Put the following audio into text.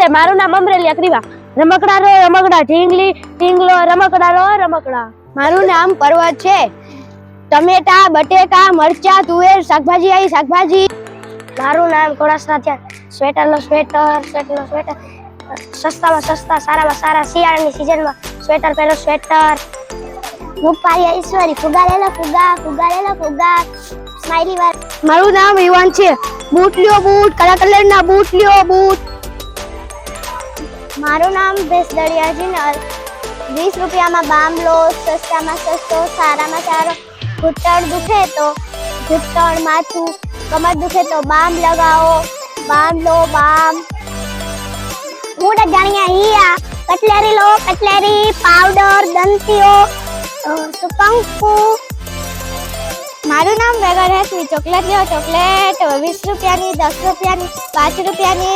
નમસ્તે, મારું નામ અમરેલી અગ્રીવા. રમકડા રો રમકડા, ઢીંગલી ઢીંગલો, રમકડા રો રમકડા. મારું નામ પર્વત છે. ટમેટા, બટેકા, મરચા, તુવેર, શાકભાજી આવી શાકભાજી. મારું નામ ઘોડાસરા થયા. સ્વેટર નો સ્વેટર, સ્વેટર નો સ્વેટર, સસ્તામાં સસ્તા, સારામાં સારા, શિયાળાની સિઝનમાં સ્વેટર પહેરો સ્વેટર. રૂપારી ઈશ્વરી, ફુગા લેલો ફુગા, ફુગા લેલો ફુગા. સ્માઈલી વાર. મારું નામ યુવાન છે. બૂટ લ્યો બૂટ, કલા કલરના બૂટ લ્યો બૂટ. મારું નામ ભેસદડિયા જીનલ. 20 રૂપિયામાં બામલો, સસ્તામાં સસ્તો, સારામાં સારો. ઘૂંટણ દુખે તો ઘૂંટણ, માથું, કમર દુખે તો બામ લગાવો. બામ લો બામ. મૂડ જાણ્યા હિયા. કટલેરી લો કટલેરી, પાવડર, દંતીઓ, સુકંકુ. મારું નામ વેગર હેસવી. ચોકલેટ લ્યો ચોકલેટ. 20 રૂપિયાની, 10 રૂપિયાની, 5 રૂપિયાની,